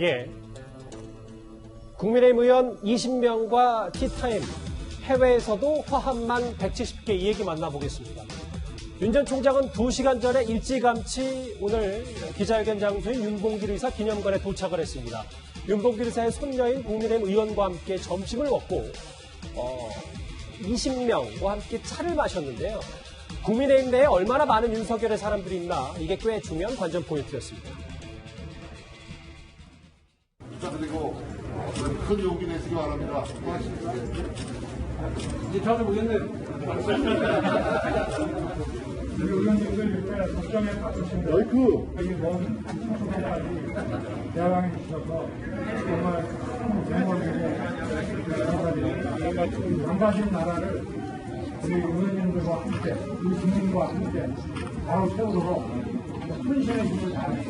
예. 국민의힘 의원 20명과 티타임, 해외에서도 화합만 170개 이 얘기 만나보겠습니다. 윤 전 총장은 2시간 전에 일찌감치 오늘 기자회견 장소인 윤봉길 의사 기념관에 도착을 했습니다. 윤봉길 의사의 손녀인 국민의힘 의원과 함께 점심을 먹고 20명과 함께 차를 마셨는데요. 국민의힘 내에 얼마나 많은 윤석열의 사람들이 있나, 이게 꽤 중요한 관전 포인트였습니다. 자, 그리고 큰 용기 내시기 바랍니다. 이제 저도 의원님. 우리 의원님들 걱정에 빠지신 마이크. 여기 먼 한층까지 대화방에 주셔서 정말 큰 망가진 나라를 우리 의원님들과 함께, 우리 국민과 함께 바로 세우도록 헌신의 힘을 다해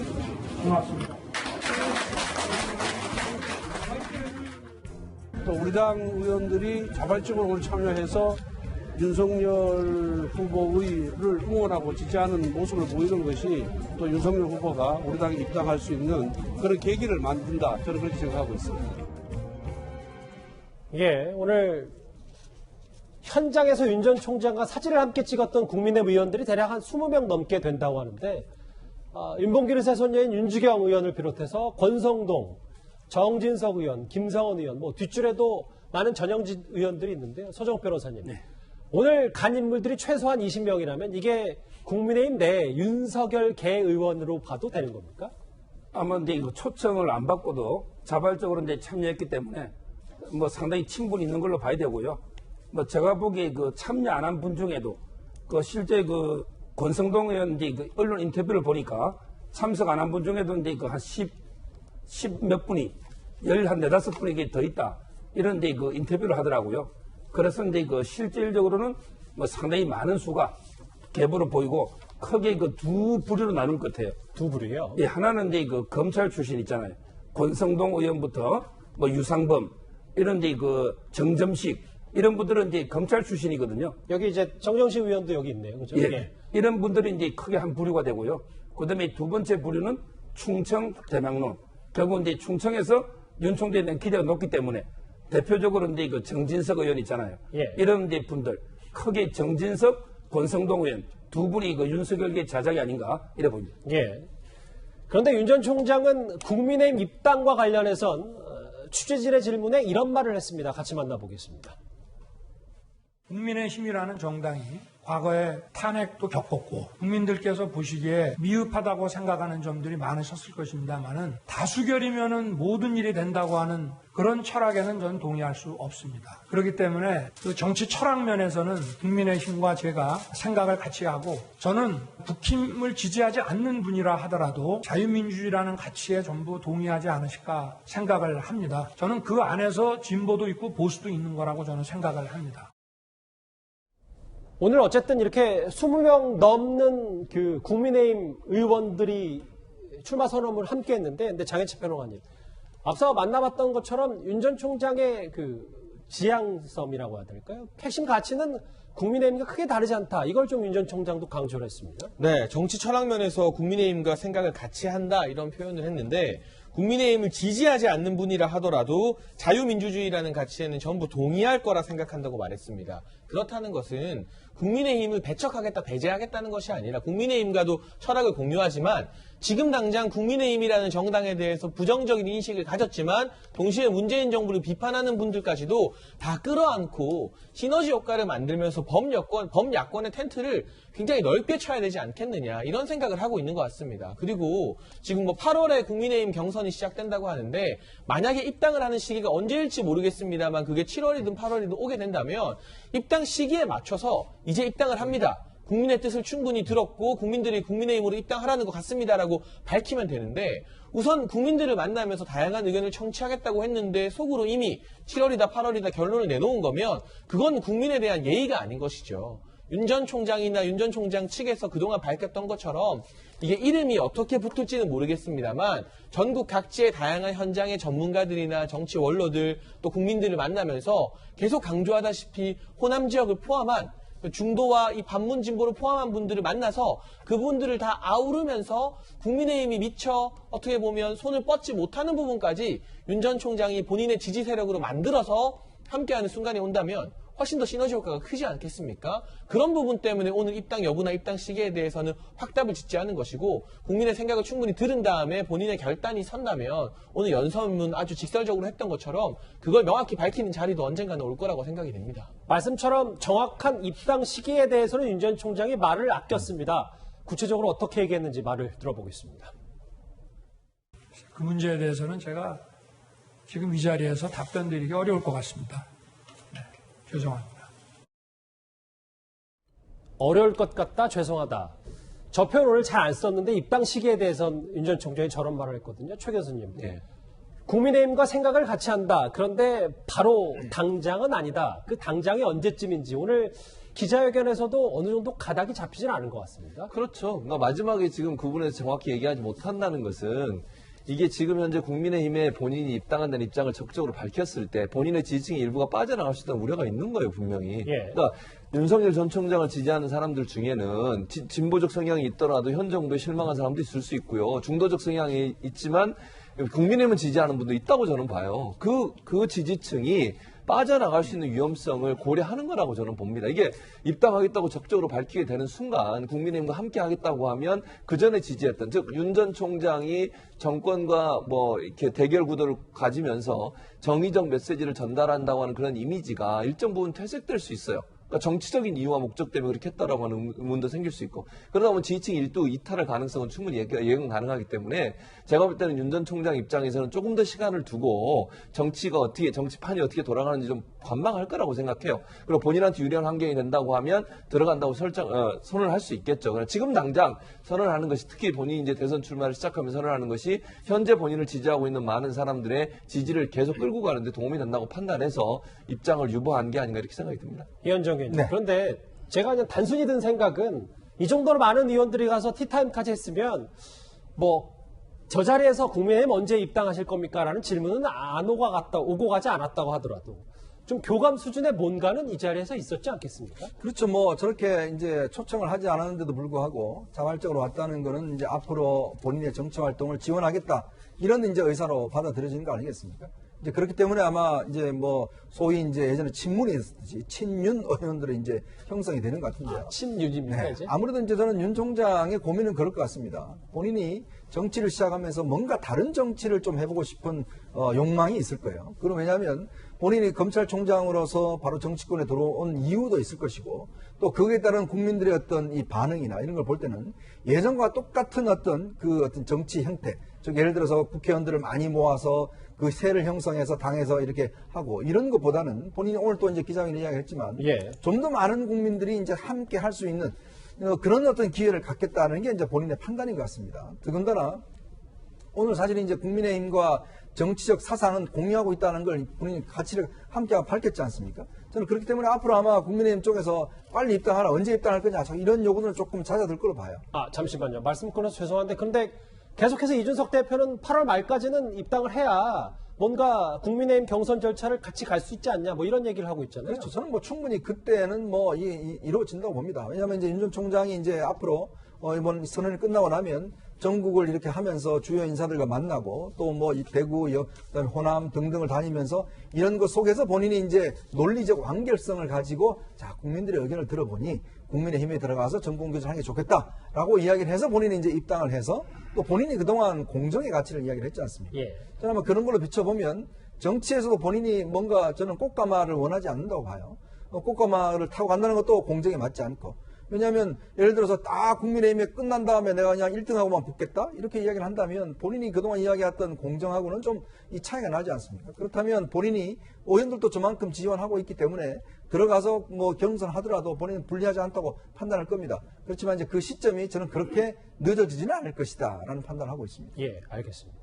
고맙습니다. 또 우리 당 의원들이 자발적으로 오늘 참여해서 윤석열 후보를 응원하고 지지하는 모습을 보이는 것이 또 윤석열 후보가 우리 당에 입당할 수 있는 그런 계기를 만든다. 저는 그렇게 생각하고 있습니다. 예, 오늘 현장에서 윤 전 총장과 사진을 함께 찍었던 국민의힘 의원들이 대략 한 20명 넘게 된다고 하는데, 윤봉길 의사 손녀인 윤주경 의원을 비롯해서 권성동, 정진석 의원, 김성원 의원, 뒷줄에도 많은 전형진 의원들이 있는데요. 서정욱 변호사님. 네. 오늘 간 인물들이 최소한 20명이라면 이게 국민의힘 내 윤석열 계 의원으로 봐도 되는 겁니까? 아마 이제 이거 초청을 안 받고도 자발적으로 이제 참여했기 때문에 상당히 친분이 있는 걸로 봐야 되고요. 제가 보기에 그 참여 안 한 분 중에도 실제 권성동 의원 이제 언론 인터뷰를 보니까 참석 안 한 분 중에도 이제 한 10 몇 분이 14~15분이 더 있다. 이런 이제 인터뷰를 하더라고요. 그래서 이제 실질적으로는 상당히 많은 수가 계보로 보이고 크게 두 부류로 나눌 것 같아요. 두 부류요? 예, 하나는 이제 검찰 출신 있잖아요. 권성동 의원부터 유상범 이런 이제 정점식 이런 분들은 이제 검찰 출신이거든요. 여기 이제 정정식 의원도 여기 있네요. 그죠? 예. 예. 이런 분들이 이제 크게 한 부류가 되고요. 그 다음에 두 번째 부류는 충청 대망론. 결국 이제 충청에서 윤 총재에 대한 기대가 높기 때문에 대표적으로 이제 정진석 의원 있잖아요. 예. 이런 이제 분들 크게 정진석, 권성동 의원 두 분이 윤석열계 자작이 아닌가 이래 보입니다. 예. 그런데 윤 전 총장은 국민의힘 입당과 관련해선 취재진의 질문에 이런 말을 했습니다. 같이 만나보겠습니다. 국민의힘이라는 정당이 과거에 탄핵도 겪었고 국민들께서 보시기에 미흡하다고 생각하는 점들이 많으셨을 것입니다만은 다수결이면은 모든 일이 된다고 하는 그런 철학에는 저는 동의할 수 없습니다. 그렇기 때문에 그 정치 철학 면에서는 국민의힘과 제가 생각을 같이 하고, 저는 국힘을 지지하지 않는 분이라 하더라도 자유민주주의라는 가치에 전부 동의하지 않으실까 생각을 합니다. 저는 그 안에서 진보도 있고 보수도 있는 거라고 저는 생각을 합니다. 오늘 어쨌든 이렇게 20명 넘는 그 국민의힘 의원들이 출마 선언을 함께 했는데, 근데 장혜철 평론가님, 앞서 만나봤던 것처럼 윤 전 총장의 그 지향점이라고 해야 될까요? 핵심 가치는 국민의힘과 크게 다르지 않다. 이걸 좀 윤 전 총장도 강조를 했습니다. 네, 정치 철학 면에서 국민의힘과 생각을 같이 한다 이런 표현을 했는데, 국민의힘을 지지하지 않는 분이라 하더라도 자유민주주의라는 가치에는 전부 동의할 거라 생각한다고 말했습니다. 그렇다는 것은 국민의힘을 배척하겠다, 배제하겠다는 것이 아니라 국민의힘과도 철학을 공유하지만 지금 당장 국민의힘이라는 정당에 대해서 부정적인 인식을 가졌지만 동시에 문재인 정부를 비판하는 분들까지도 다 끌어안고 시너지 효과를 만들면서 범야권의 텐트를 굉장히 넓게 쳐야 되지 않겠느냐, 이런 생각을 하고 있는 것 같습니다. 그리고 지금 8월에 국민의힘 경선이 시작된다고 하는데, 만약에 입당을 하는 시기가 언제일지 모르겠습니다만 그게 7월이든 8월이든 오게 된다면 입당 시기에 맞춰서 이제 입당을 합니다. 국민의 뜻을 충분히 들었고 국민들이 국민의힘으로 입당하라는 것 같습니다라고 밝히면 되는데, 우선 국민들을 만나면서 다양한 의견을 청취하겠다고 했는데 속으로 이미 7월이다 8월이다 결론을 내놓은 거면 그건 국민에 대한 예의가 아닌 것이죠. 윤 전 총장이나 윤 전 총장 측에서 그동안 밝혔던 것처럼 이게 이름이 어떻게 붙을지는 모르겠습니다만 전국 각지의 다양한 현장의 전문가들이나 정치 원로들 또 국민들을 만나면서 계속 강조하다시피 호남 지역을 포함한 중도와 이 반문 진보를 포함한 분들을 만나서 그분들을 다 아우르면서 국민의힘이 미처 어떻게 보면 손을 뻗지 못하는 부분까지 윤 전 총장이 본인의 지지 세력으로 만들어서 함께하는 순간이 온다면 훨씬 더 시너지 효과가 크지 않겠습니까? 그런 부분 때문에 오늘 입당 여부나 입당 시기에 대해서는 확답을 짓지 않은 것이고 국민의 생각을 충분히 들은 다음에 본인의 결단이 선다면 오늘 연설문 아주 직설적으로 했던 것처럼 그걸 명확히 밝히는 자리도 언젠가는 올 거라고 생각이 됩니다. 말씀처럼 정확한 입당 시기에 대해서는 윤 전 총장이 말을 아꼈습니다. 구체적으로 어떻게 얘기했는지 말을 들어보겠습니다. 그 문제에 대해서는 제가 지금 이 자리에서 답변 드리기 어려울 것 같습니다. 네, 죄송합니다. 어려울 것 같다, 죄송하다. 저 표현 오늘 잘 안 썼는데 입당 시기에 대해서는 윤 전 총장이 저런 말을 했거든요. 최 교수님. 국민의힘과 생각을 같이 한다. 그런데 바로 당장은 아니다. 그 당장이 언제쯤인지 오늘 기자회견에서도 어느 정도 가닥이 잡히진 않은 것 같습니다. 그렇죠. 그러니까 마지막에 지금 그 부분에서 정확히 얘기하지 못한다는 것은 이게 지금 현재 국민의힘에 본인이 입당한다는 입장을 적극적으로 밝혔을 때 본인의 지지층의 일부가 빠져나갈 수 있다는 우려가 있는 거예요, 분명히. 예. 그러니까 윤석열 전 총장을 지지하는 사람들 중에는 진보적 성향이 있더라도 현 정부에 실망한 사람도 있을 수 있고요. 중도적 성향이 있지만 국민의힘을 지지하는 분도 있다고 저는 봐요. 그 지지층이 빠져나갈 수 있는 위험성을 고려하는 거라고 저는 봅니다. 이게 입당하겠다고 적극적으로 밝히게 되는 순간 국민의힘과 함께 하겠다고 하면 그 전에 지지했던, 즉 윤 전 총장이 정권과 뭐 이렇게 대결 구도를 가지면서 정의적 메시지를 전달한다고 하는 그런 이미지가 일정 부분 퇴색될 수 있어요. 그러니까 정치적인 이유와 목적 때문에 그렇게 했다라고 하는 의문도 생길 수 있고, 그러다 보면 지지층 일도 이탈할 가능성은 충분히 예견 가능하기 때문에 제가 볼 때는 윤 전 총장 입장에서는 조금 더 시간을 두고 정치판이 어떻게 돌아가는지 좀 관망할 거라고 생각해요. 그리고 본인한테 유리한 환경이 된다고 하면 들어간다고 선언을 할 수 있겠죠. 그러나 지금 당장 선언하는 것이, 특히 본인이 이제 대선 출마를 시작하면 선언하는 것이 현재 본인을 지지하고 있는 많은 사람들의 지지를 계속 끌고 가는데 도움이 된다고 판단해서 입장을 유보한 게 아닌가 이렇게 생각이 듭니다. 이현정 의원님. 그런데 제가 그냥 단순히 든 생각은 이 정도로 많은 의원들이 가서 티타임까지 했으면 저 자리에서 국민의힘 언제 입당하실 겁니까? 라는 질문은 오고 가지 않았다고 하더라도 좀 교감 수준의 뭔가는 이 자리에서 있었지 않겠습니까? 그렇죠. 저렇게 이제 초청을 하지 않았는데도 불구하고 자발적으로 왔다는 거는 이제 앞으로 본인의 정치 활동을 지원하겠다. 이런 이제 의사로 받아들여지는 거 아니겠습니까? 이제 그렇기 때문에 아마 이제 소위 이제 예전에 친문이 있었듯이 친윤 의원들이 이제 형성이 되는 것 같은데요. 친윤입니까, 네. 이제? 아무래도 이제 저는 윤 총장의 고민은 그럴 것 같습니다. 본인이 정치를 시작하면서 뭔가 다른 정치를 좀 해보고 싶은 욕망이 있을 거예요. 그럼 왜냐하면 본인이 검찰총장으로서 바로 정치권에 들어온 이유도 있을 것이고, 또 거기에 따른 국민들의 어떤 이 반응이나 이런 걸 볼 때는 예전과 똑같은 어떤 정치 형태, 즉 예를 들어서 국회의원들을 많이 모아서 그 세를 형성해서 당에서 이렇게 하고 이런 것보다는 본인이 오늘 또 이제 기자회견 이야기했지만 좀 더 많은 국민들이 이제 함께 할 수 있는 그런 어떤 기회를 갖겠다는 게 이제 본인의 판단인 것 같습니다. 더군다나 오늘 사실 이제 국민의힘과 정치적 사상은 공유하고 있다는 걸 본인이 가치를 함께 밝혔지 않습니까? 저는 그렇기 때문에 앞으로 아마 국민의힘 쪽에서 빨리 입당하라, 언제 입당할 거냐, 이런 요구는 조금 잦아들 걸로 봐요. 잠시만요. 말씀 끊어서 죄송한데, 근데 계속해서 이준석 대표는 8월 말까지는 입당을 해야 뭔가 국민의힘 경선 절차를 같이 갈 수 있지 않냐, 이런 얘기를 하고 있잖아요. 그렇죠. 저는 충분히 그때는 이루어진다고 봅니다. 왜냐하면 이제 윤 전 총장이 이제 앞으로 이번 선언이 끝나고 나면 전국을 이렇게 하면서 주요 인사들과 만나고 또 이 대구, 그다음에 호남 등등을 다니면서 이런 것 속에서 본인이 이제 논리적 완결성을 가지고 국민들의 의견을 들어보니 국민의힘에 들어가서 정권교체를 하는 게 좋겠다라고 이야기를 해서 본인이 이제 입당을 해서 또 본인이 그동안 공정의 가치를 이야기를 했지 않습니까? 저는 아마 그런 걸로 비춰보면 정치에서도 본인이 뭔가 저는 꽃가마를 원하지 않는다고 봐요. 꽃가마를 타고 간다는 것도 공정에 맞지 않고. 왜냐하면 예를 들어서 딱 국민의힘에 끝난 다음에 내가 그냥 1등하고만 붙겠다? 이렇게 이야기를 한다면 본인이 그동안 이야기했던 공정하고는 좀 이 차이가 나지 않습니까? 그렇다면 본인이 의원들도 저만큼 지원하고 있기 때문에 들어가서 경선하더라도 본인은 불리하지 않다고 판단할 겁니다. 그렇지만 이제 그 시점이 저는 그렇게 늦어지지는 않을 것이다 라는 판단을 하고 있습니다. 알겠습니다.